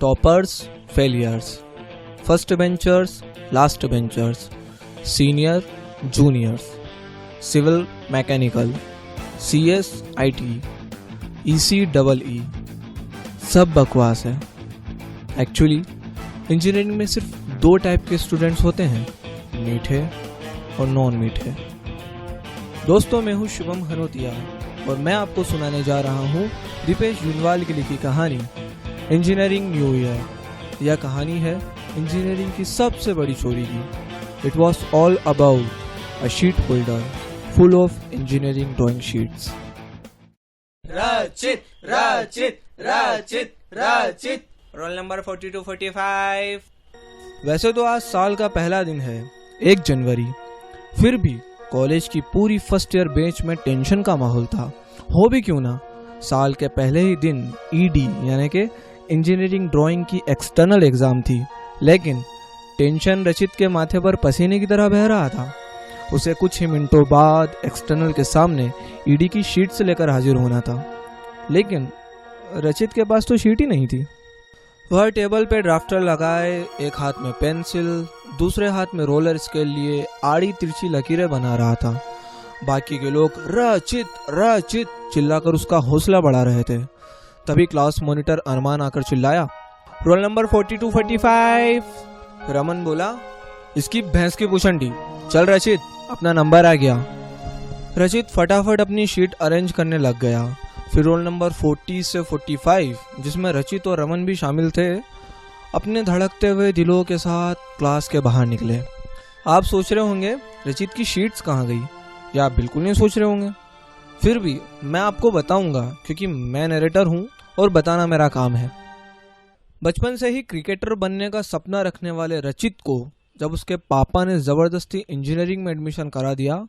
Toppers, failures, first benchers, last benchers, senior, juniors, civil mechanical, CS, IT, ECEE, सब बकवास है। Actually engineering में सिर्फ 2 टाइप के स्टूडेंट्स होते हैं, मीठे और नॉन मीठे। दोस्तों, मैं हूँ शुभम हनोतिया और मैं आपको सुनाने जा रहा हूँ दीपेश जुनवाल की लिखी कहानी इंजीनियरिंग न्यू ईयर। यह कहानी है इंजीनियरिंग की सबसे बड़ी चोरी की। It was all about a sheet holder full of engineering drawing sheets. रचित रचित रचित रचित रोल नंबर 4245। वैसे तो आज साल का पहला दिन है, 1 जनवरी, फिर भी कॉलेज की पूरी फर्स्ट ईयर बेंच में टेंशन का माहौल था। हो भी क्यों ना, साल के पहले ही दिन ED यानी कि इंजीनियरिंग ड्राइंग की एक्सटर्नल एग्जाम थी, लेकिन टेंशन रचित के माथे पर पसीने की तरह बह रहा था। उसे कुछ ही मिनटों बाद एक्सटर्नल के सामने ED की शीट्स लेकर हाजिर होना था, लेकिन रचित के पास तो शीट ही नहीं थी। वह टेबल पे ड्राफ्टर लगाए, एक हाथ में पेंसिल, दूसरे हाथ में रोलर स्केल लिए आड़ी तिरछी लकीरें बना रहा था। बाकी के लोग रचित रचित चिल्लाकर उसका हौसला बढ़ा रहे थे। तभी क्लास मॉनिटर अरमान आकर चिल्लाया, रोल नंबर 4245। रमन बोला, इसकी भैंस की पूछंडी, चल रचित, अपना नंबर आ गया। रचित फटाफट अपनी शीट अरेंज करने लग गया। फिर रोल नंबर 40 से 45, जिसमें रचित और रमन भी शामिल थे, अपने धड़कते हुए दिलों के साथ क्लास के बाहर निकले। आप सोच रहे होंगे रचित की शीट्स कहाँ गई, या आप बिल्कुल नहीं सोच रहे होंगे। फिर भी मैं आपको बताऊंगा, क्योंकि मैं नरेटर हूँ और बताना मेरा काम है। बचपन से ही क्रिकेटर बनने का सपना रखने वाले रचित को जब उसके पापा ने ज़बरदस्ती इंजीनियरिंग में एडमिशन करा दिया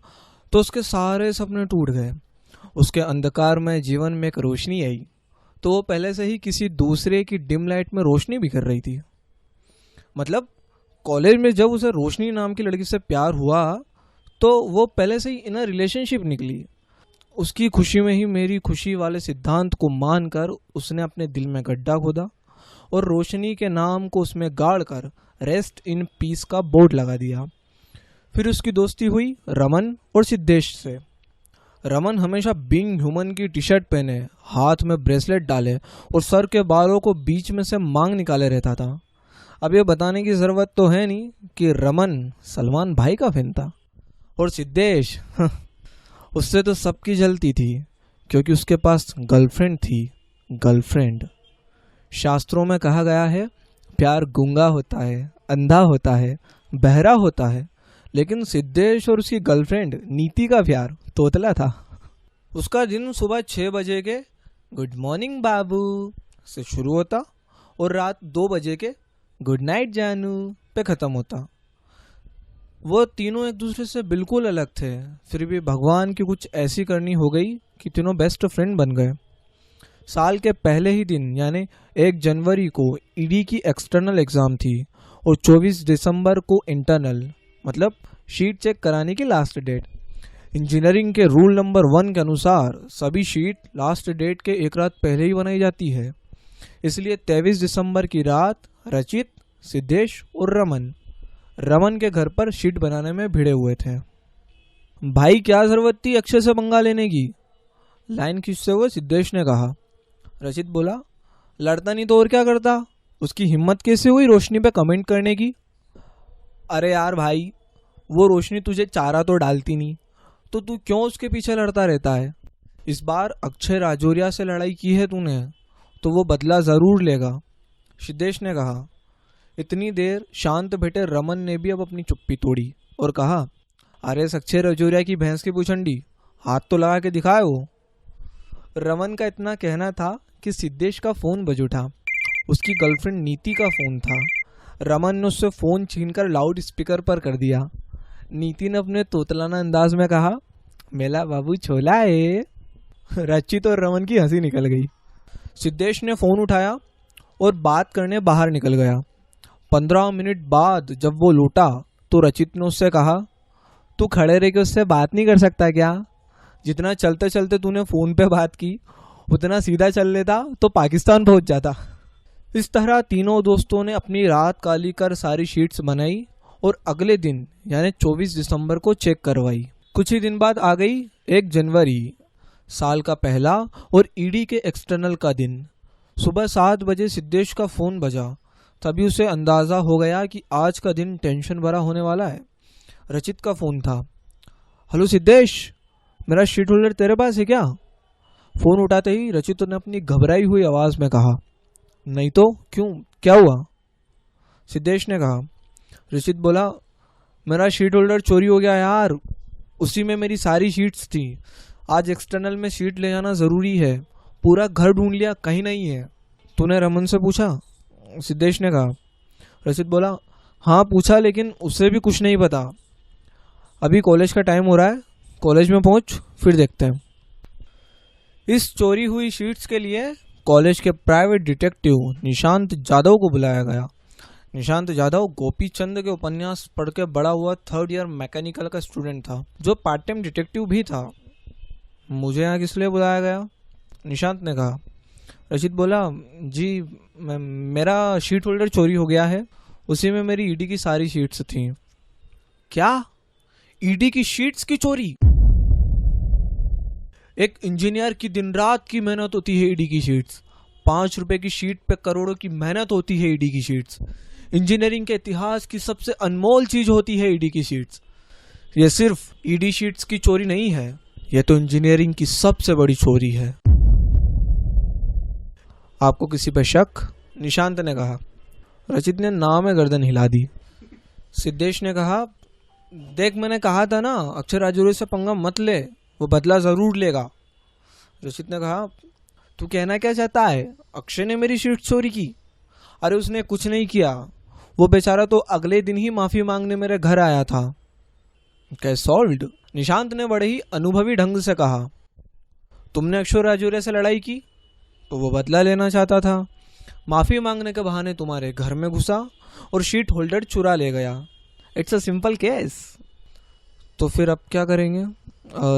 तो उसके सारे सपने टूट गए। उसके अंधकार में जीवन में एक रोशनी आई तो वो पहले से ही किसी दूसरे की डिम लाइट में रोशनी भी कर रही थी। मतलब कॉलेज में जब उसे रोशनी नाम की लड़की से प्यार हुआ तो वो पहले से ही इन अ रिलेशनशिप निकली। उसकी खुशी में ही मेरी खुशी वाले सिद्धांत को मानकर उसने अपने दिल में गड्ढा खोदा और रोशनी के नाम को उसमें गाड़ कर रेस्ट इन पीस का बोर्ड लगा दिया। फिर उसकी दोस्ती हुई रमन और सिद्धेश से। रमन हमेशा बीइंग ह्यूमन की टी शर्ट पहने, हाथ में ब्रेसलेट डाले और सर के बालों को बीच में से मांग निकाले रहता था। अब ये बताने की ज़रूरत तो है नहीं कि रमन सलमान भाई का फैन था। और सिद्धेश उससे तो सबकी जलती थी, क्योंकि उसके पास गर्लफ्रेंड थी। गर्लफ्रेंड। शास्त्रों में कहा गया है, प्यार गूंगा होता है, अंधा होता है, बहरा होता है, लेकिन सिद्धेश और उसकी गर्लफ्रेंड नीति का प्यार तोतला था। उसका दिन सुबह 6 बजे के गुड मॉर्निंग बाबू से शुरू होता और रात 2 बजे के गुड नाइट जानू पे ख़त्म होता। वो तीनों एक दूसरे से बिल्कुल अलग थे, फिर भी भगवान की कुछ ऐसी करनी हो गई कि तीनों बेस्ट फ्रेंड बन गए। साल के पहले ही दिन यानी 1 जनवरी को ED की एक्सटर्नल एग्ज़ाम थी और 24 दिसंबर को इंटरनल, मतलब शीट चेक कराने की लास्ट डेट। इंजीनियरिंग के रूल नंबर 1 के अनुसार सभी शीट लास्ट डेट के एक रात पहले ही बनाई जाती है। इसलिए 23 दिसंबर की रात रचित, सिद्धेश और रमन के घर पर शीट बनाने में भिड़े हुए थे। भाई क्या ज़रूरत थी अक्षय से पंगा लेने की, लाइन खींचते हुए सिद्धेश ने कहा। रचित बोला, लड़ता नहीं तो और क्या करता, उसकी हिम्मत कैसे हुई रोशनी पे कमेंट करने की। अरे यार भाई, वो रोशनी तुझे चारा तो डालती नहीं, तो तू क्यों उसके पीछे लड़ता रहता है। इस बार अक्षय राजौरिया से लड़ाई की है तूने तो वो बदला ज़रूर लेगा, सिद्धेश ने कहा। इतनी देर शांत बैठे रमन ने भी अब अपनी चुप्पी तोड़ी और कहा, अरे अक्षय राजौरिया की भैंस की पूछंडी, हाथ तो लगा के दिखाए वो। रमन का इतना कहना था कि सिद्धेश का फ़ोन बज उठा। उसकी गर्लफ्रेंड नीति का फ़ोन था। रमन ने उससे फ़ोन छीनकर लाउड स्पीकर पर कर दिया। नीति ने अपने तोतलाना अंदाज में कहा, मेला बाबू छोला है। रचित और रमन की हंसी निकल गई। सिद्धेश ने फ़ोन उठाया और बात करने बाहर निकल गया। 15 मिनट बाद जब वो लौटा तो रचित ने उससे कहा, तू खड़े रह के उससे बात नहीं कर सकता क्या? जितना चलते चलते तूने फ़ोन पे बात की उतना सीधा चल लेता तो पाकिस्तान पहुंच जाता। इस तरह तीनों दोस्तों ने अपनी रात काली कर सारी शीट्स बनाई और अगले दिन यानी 24 दिसंबर को चेक करवाई। कुछ ही दिन बाद आ गई 1 जनवरी, साल का पहला और ईडी के एक्सटर्नल का दिन। सुबह 7 बजे सिद्धेश का फ़ोन बजा। तभी उसे अंदाज़ा हो गया कि आज का दिन टेंशन भरा होने वाला है। रचित का फ़ोन था। हेलो सिद्धेश, मेरा शीट होल्डर तेरे पास है क्या? फ़ोन उठाते ही रचित ने अपनी घबराई हुई आवाज़ में कहा, नहीं तो क्यों, क्या हुआ? सिद्धेश ने कहा। रचित बोला, मेरा शीट होल्डर चोरी हो गया यार, उसी में मेरी सारी शीट्स थी। आज एक्सटर्नल में शीट ले जाना ज़रूरी है, पूरा घर ढूंढ लिया, कहीं नहीं है। तूने रमन से पूछा? सिद्धेश ने कहा। रचित बोला, हाँ पूछा, लेकिन उससे भी कुछ नहीं पता। अभी कॉलेज का टाइम हो रहा है, कॉलेज में पहुंच, फिर देखते हैं। इस चोरी हुई शीट्स के लिए कॉलेज के प्राइवेट डिटेक्टिव निशांत जाधव को बुलाया गया। निशांत जाधव गोपी चंद के उपन्यास पढ़ के बड़ा हुआ 3rd ईयर मैकेनिकल का स्टूडेंट था, जो पार्ट टाइम डिटेक्टिव भी था। मुझे यहाँ किस लिए बुलाया गया? निशांत ने कहा। रचित बोला, जी मेरा शीट होल्डर चोरी हो गया है, उसी में मेरी ईडी की सारी शीट्स थी। क्या? ईडी की शीट्स की चोरी? एक इंजीनियर की दिन रात की मेहनत होती है ईडी की शीट्स। 5 रुपए की शीट पे करोड़ों की मेहनत होती है ईडी की शीट्स। इंजीनियरिंग के इतिहास की सबसे अनमोल चीज होती है ईडी की शीट्स। ये सिर्फ ईडी शीट्स की चोरी नहीं है, यह तो इंजीनियरिंग की सबसे बड़ी चोरी है। आपको किसी पर शक? निशांत ने कहा। रचित ने नाम में गर्दन हिला दी। सिद्धेश ने कहा, देख मैंने कहा था ना, अक्षय राजौरी से पंगा मत ले, वो बदला जरूर लेगा। रचित ने कहा, तू कहना क्या चाहता है? अक्षय ने मेरी शीट चोरी की? अरे उसने कुछ नहीं किया, वो बेचारा तो अगले दिन ही माफी मांगने मेरे घर आया था। कैसे सॉल्व्ड? निशांत ने बड़े ही अनुभवी ढंग से कहा। तुमने अक्षय राजौरी से लड़ाई की तो वो बदला लेना चाहता था, माफी मांगने के बहाने तुम्हारे घर में घुसा और शीट होल्डर चुरा ले गया। It's a simple case. तो फिर अब क्या करेंगे?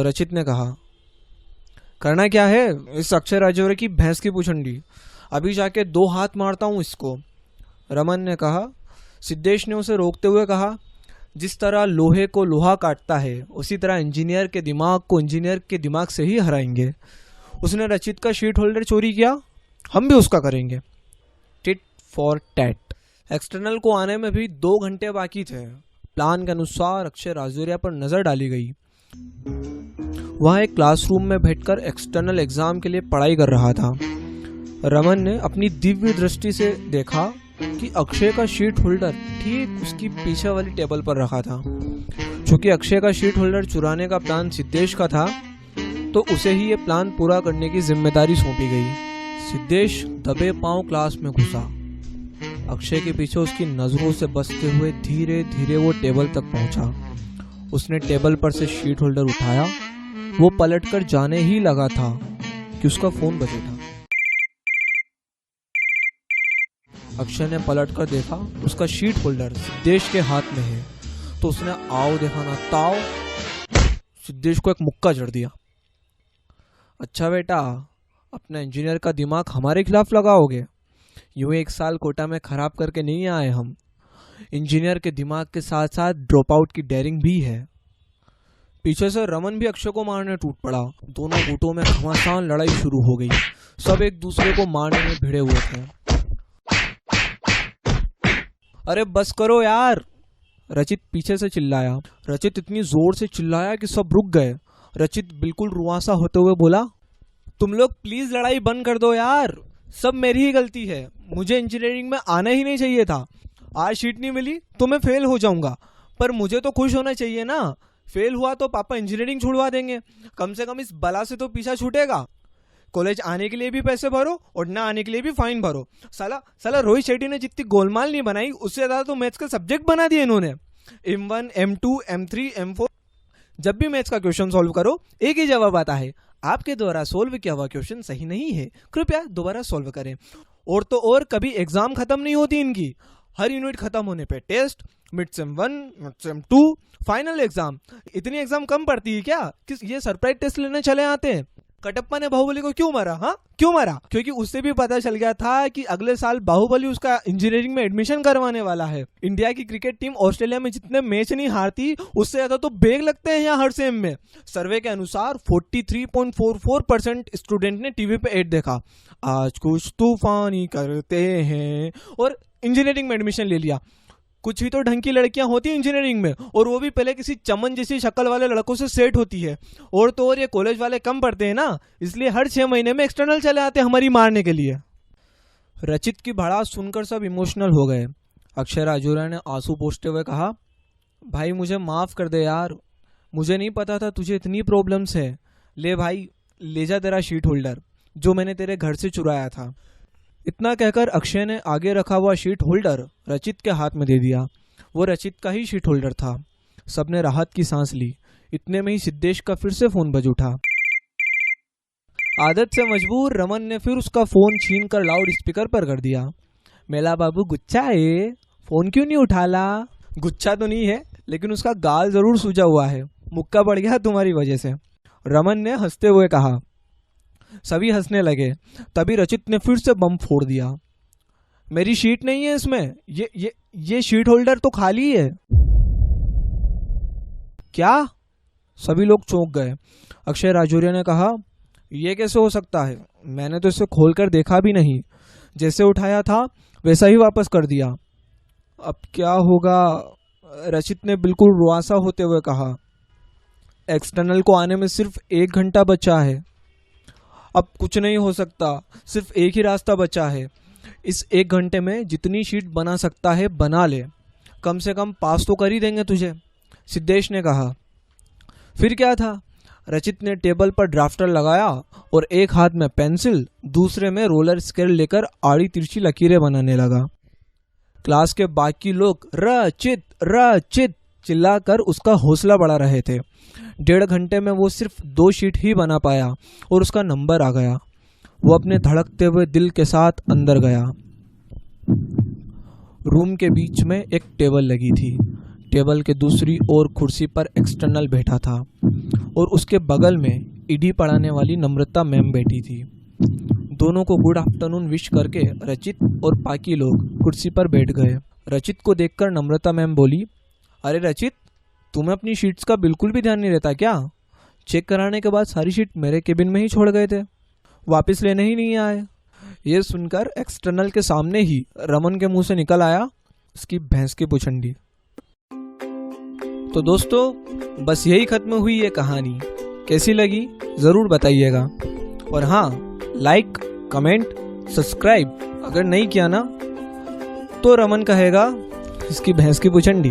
रचित ने कहा। करना क्या है, इस अक्षय राजौरी की भैंस की पूछंडी, अभी जाके 2 हाथ मारता हूँ इसको। रमन ने कहा। सिद्धेश ने उसे रोकते हुए कहा, जिस तरह लोहे को लोहा काटता है, उसी तरह इंजीनियर के दिमाग को इंजीनियर के दिमाग से ही हराएंगे। उसने रचित का शीट होल्डर चोरी किया, हम भी उसका करेंगे। Tit for tat. एक्सटर्नल को आने में भी 2 घंटे बाकी थे। प्लान के अनुसार अक्षय राजौरी पर नजर डाली गई। वह एक क्लासरूम में बैठकर एक्सटर्नल एग्जाम के लिए पढ़ाई कर रहा था। रमन ने अपनी दिव्य दृष्टि से देखा कि अक्षय का शीट होल्डर ठीक उसकी पीछे वाली टेबल पर रखा था। चूंकि अक्षय का शीट होल्डर चुराने का प्लान सिद्धेश का था, तो उसे ही ये प्लान पूरा करने की जिम्मेदारी सौंपी गई। सिद्धेश दबे पांव क्लास में घुसा। अक्षय के पीछे उसकी नजरों से बचते हुए धीरे धीरे वो टेबल तक पहुंचा। उसने टेबल पर से शीट होल्डर उठाया। वो पलटकर जाने ही लगा था कि उसका फोन बज उठा। अक्षय ने पलटकर देखा, उसका शीट होल्डर सिद्धेश के हाथ में है। तो उसने आओ देखा ना ताओ, सिद्धेश को एक मुक्का जड़ दिया। अच्छा बेटा, अपना इंजीनियर का दिमाग हमारे खिलाफ लगाओगे? यूं 1 साल कोटा में खराब करके नहीं आए हम। इंजीनियर के दिमाग के साथ साथ ड्रॉप आउट की डेयरिंग भी है। पीछे से रमन भी अक्षय को मारने टूट पड़ा। दोनों गुटों में घमासान लड़ाई शुरू हो गई। सब एक दूसरे को मारने में भिड़े हुए थे। अरे बस करो यार, रचित पीछे से चिल्लाया। रचित इतनी जोर से चिल्लाया कि सब रुक गए। रचित बिल्कुल रुआंसा होते हुए बोला, तुम लोग प्लीज लड़ाई बंद कर दो यार, सब मेरी ही गलती है। मुझे इंजीनियरिंग में आना ही नहीं चाहिए था। आज शीट नहीं मिली तो मैं फेल हो जाऊंगा, पर मुझे तो खुश होना चाहिए ना। फेल हुआ तो पापा इंजीनियरिंग छुड़वा देंगे, कम से कम इस बला से तो पीछा छूटेगा। कॉलेज आने के लिए भी पैसे भरो और ना आने के लिए भी फाइन भरो। साला रोहित शेट्टी ने जितनी गोलमाल नहीं बनाई, उससे ज्यादा तो मैथ्स का सब्जेक्ट बना दिया इन्होंने। M1, M2, M3, M4। जब भी मैथ्स का क्वेश्चन सॉल्व करो, एक ही जवाब आता है, आपके द्वारा सोल्व किया हुआ क्वेश्चन सही नहीं है, कृपया दोबारा सॉल्व करें। और तो और कभी एग्जाम खत्म नहीं होती इनकी। हर यूनिट खत्म होने पे test, mid sem 1, mid sem 2, final exam. इतनी एग्जाम कम पड़ती है क्या कि ये सरप्राइज टेस्ट लेने चले आते हैं? कटप्पा ने बाहुबली को क्यों मारा? हाँ, क्यों मारा? क्योंकि उससे भी पता चल गया था कि अगले साल बाहुबली उसका इंजीनियरिंग में एडमिशन करवाने वाला है। इंडिया की क्रिकेट टीम ऑस्ट्रेलिया में जितने मैच नहीं हारती, उससे ज्यादा तो बैग लगते हैं यहाँ हर सेम में। सर्वे के अनुसार 43.44% स्टूडेंट ने टीवी पे एड देखा, आज कुछ तूफानी करते हैं, और इंजीनियरिंग में एडमिशन ले लिया। कुछ ही तो ढंग की लड़कियां होती हैं इंजीनियरिंग में, और वो भी पहले किसी चमन जैसी शक्ल वाले लड़कों से सेट होती है। और तो और ये कॉलेज वाले कम पढ़ते हैं ना, इसलिए हर 6 महीने में एक्सटर्नल चले आते हैं हमारी मारने के लिए। रचित की भड़ास सुनकर सब इमोशनल हो गए। अक्षय राजौरा ने आंसू पोंछते हुए कहा, भाई मुझे माफ़ कर दे यार, मुझे नहीं पता था तुझे इतनी प्रॉब्लम्स है। ले भाई, ले जा तेरा शीट होल्डर जो मैंने तेरे घर से चुराया था। इतना कहकर अक्षय ने आगे रखा हुआ शीट होल्डर रचित के हाथ में दे दिया। वो रचित का ही शीट होल्डर था। सबने राहत की सांस ली। इतने में ही सिद्धेश का फिर से फोन बज उठा। आदत से मजबूर रमन ने फिर उसका फोन छीनकर लाउड स्पीकर पर कर दिया। मेला बाबू गुच्छा है, फोन क्यों नहीं उठाला? गुच्छा तो नहीं है, लेकिन उसका गाल जरूर सूजा हुआ है, मुक्का पड़ गया तुम्हारी वजह से, रमन ने हंसते हुए कहा। सभी हंसने लगे। तभी रचित ने फिर से बम फोड़ दिया। मेरी शीट नहीं है इसमें, ये शीट होल्डर तो खाली है। क्या? सभी लोग चौंक गए। अक्षय राजौरिया ने कहा, यह कैसे हो सकता है? मैंने तो इसे खोलकर देखा भी नहीं, जैसे उठाया था वैसा ही वापस कर दिया। अब क्या होगा? रचित ने बिल्कुल रुआसा होते हुए कहा। एक्सटर्नल को आने में सिर्फ 1 घंटा बचा है। अब कुछ नहीं हो सकता, सिर्फ एक ही रास्ता बचा है। इस 1 घंटे में जितनी शीट बना सकता है बना ले, कम से कम पास तो कर ही देंगे तुझे, सिद्धेश ने कहा। फिर क्या था? रचित ने टेबल पर ड्राफ्टर लगाया और एक हाथ में पेंसिल, दूसरे में रोलर स्केल लेकर आड़ी तिरछी लकीरें बनाने लगा। क्लास के बाकी लोग रचित रचित चिल्लाकर उसका हौसला बढ़ा रहे थे। 1.5 घंटे में वो सिर्फ 2 शीट ही बना पाया और उसका नंबर आ गया। वो अपने धड़कते हुए दिल के साथ अंदर गया। रूम के बीच में एक टेबल लगी थी। टेबल के दूसरी ओर कुर्सी पर एक्सटर्नल बैठा था और उसके बगल में ईडी पढ़ाने वाली नम्रता मैम बैठी थी। दोनों को गुड आफ्टरनून विश करके रचित और बाकी लोग कुर्सी पर बैठ गए। रचित को देखकर नम्रता मैम बोली, अरे रचित, तुम्हें अपनी शीट्स का बिल्कुल भी ध्यान नहीं रहता क्या? चेक कराने के बाद सारी शीट मेरे केबिन में ही छोड़ गए थे, वापस लेने ही नहीं आए। ये सुनकर एक्सटर्नल के सामने ही रमन के मुंह से निकल आया, उसकी भैंस की पुछंडी। तो दोस्तों, बस यही खत्म हुई ये कहानी। कैसी लगी ज़रूर बताइएगा, और हाँ, लाइक, कमेंट, सब्सक्राइब अगर नहीं किया ना तो रमन कहेगा इसकी भैंस की पुछंडी।